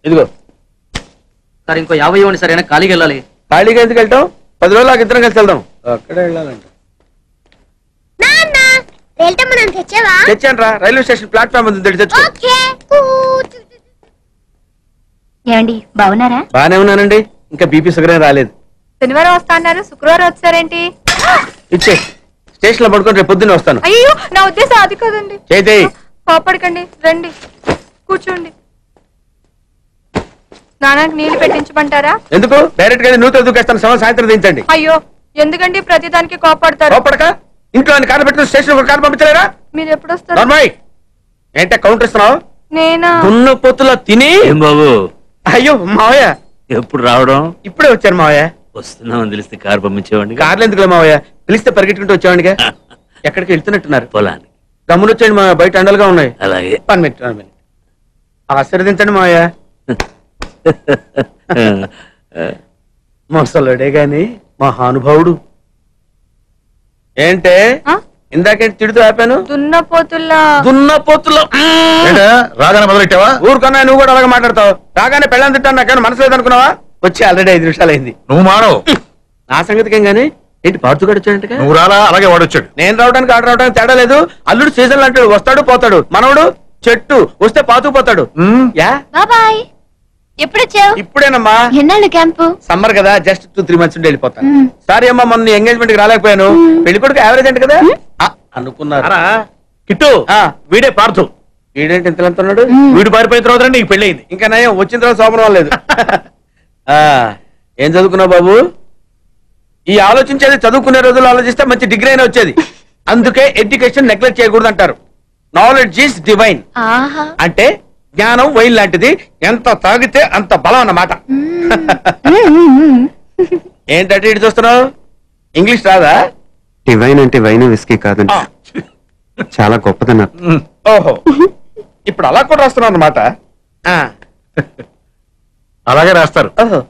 ఇదిగో సార్ ఇంకో 50 ఇవ్వండి సార్. అయినా ఖాళీకి వెళ్ళాలి. ఖాళీగా ఎందుకు వెళ్తాం? 10 రోజులు ఇద్దరం కలిసి వెళ్దాం. అక్కడే వెళ్ళాలంట. తెచ్చాను రా. రైల్వే స్టేషన్ ప్లాట్ఫామ్ ఉంది, తెచ్చుకో. ఏమండి బాగున్నారా? బానే ఉన్నానండి. ఇంకా బీపీ షుగర్ రాలేదు. శనివారం వస్తా అన్నారు, శుక్రవారం వచ్చారేంటి? ఇచ్చే స్టేషన్ లో పడుకొని రేపు పొద్దున్నే వస్తాను. అయ్యో నా ఉద్దేశం అది కదండి. చేయి కోపడకండి, రండి కూర్చోండి. స్నానానికి నీళ్లు పెట్టించమంటారా? ఎందుకు? డైరెక్ట్ గా నూతన దూకేస్తాను. సాయంత్రం దించండి. అయ్యో ఎందుకండి ప్రతిదానికి కోపడతారు? కోపడక ఇంట్లో కారు పెట్టిన స్టేషన్ కారు పంపించలేరా? మీరు ఎప్పుడు వస్తారు? ఏంటే కౌంటర్ ఇస్తున్నావు? నేనా? దున్న పొత్తులో తిని. ఏం బాబు? అయ్యో మావయ్య ఎప్పుడు రావడం? ఇప్పుడే వచ్చాను మావయ్య. వస్తున్నామని తెలిస్తే కారు పంపించేవాడిని. కార్లు ఎందుకులే మావయ్య, పిలిస్తే పరిగెట్టుకుంటూ వచ్చేవాడిగా. ఎక్కడికి వెళ్తున్నట్టున్నారు? పొలాన్ని. గమ్మునొచ్చేయండి మా, బయట అండలుగా ఉన్నాయి. అలాగే. 1 మినిట్. ఆశీర్వదించండి మావయ్య. మొసలుడే గాని మహానుభావుడు. ఏంటే ఇందాకేంటి తిడుతూ ఆపాను? దున్నపోతుల్లో రాగానే మొదలెట్టావా? ఊరుకన్నా నువ్వు కూడా అలాగే మాట్లాడతావు. రాగానే పెళ్ళని తిట్టాను, నాకేమైనా మనసు లేదనుకున్నావా? వచ్చి ఆల్రెడీ 5 నిమిషాలు అయింది. నువ్వు మానవు. నా సంగతికేం గానీ ఏంటి పాడుతుగాడు వచ్చాడంటే? నువ్వు రాలా, అలాగే వాడొచ్చాడు. నేను రావడానికి ఆడ రావడానికి తేడా లేదు. అల్లుడు సీజన్ అంటాడు, వస్తాడు పోతాడు. మనవడు చెట్టు వస్తే పాతుకుపోతాడు. బాబాయ్ ఎప్పుడు వచ్చావు? ఇప్పుడేనమ్మా. ఎన్నాళ్ళు క్యాంపు? సమ్మర్ కదా, జస్ట్ 2-3 మంత్స్ ఉండి వెళ్ళిపోతాను. సారీ అమ్మా, మొన్న ఎంగేజ్మెంట్ కి రాలేకపోయాను. పెళ్లి కొడుకు యావరేజ్ అంటే కదా అనుకున్నారు. కిట్టు వీడే పార్థు. వీడేంటి ఇంత ఉన్నాడు? వీడు పారిపోయిన తర్వాత నీకు పెళ్ళయింది. ఇంకా నయం వచ్చిన తర్వాత శోభనం లేదు. ఏం చదువుకున్నావు బాబు? ఈ ఆలోచించేది చదువుకునే రోజులు ఆలోచిస్తే మంచి డిగ్రీ అయినా వచ్చేది. అందుకే ఎడ్యుకేషన్ నెగ్లెక్ట్ చేయకూడదు అంటారు. Knowledge is divine. అంటే జ్ఞానం వైన్ లాంటిది, ఎంత తాగితే అంత బలం అన్నమాట. ఏంటంటే ఇటు చూస్తున్నావు? ఇంగ్లీష్ రాదా? డివైన్ అంటే వైన్ విస్కీ కాదండి, చాలా గొప్పదన్నారు. ఓహో, ఇప్పుడు అలా కూడా రాస్తున్నావు అన్నమాట. అలాగే రాస్తారు. ఓహో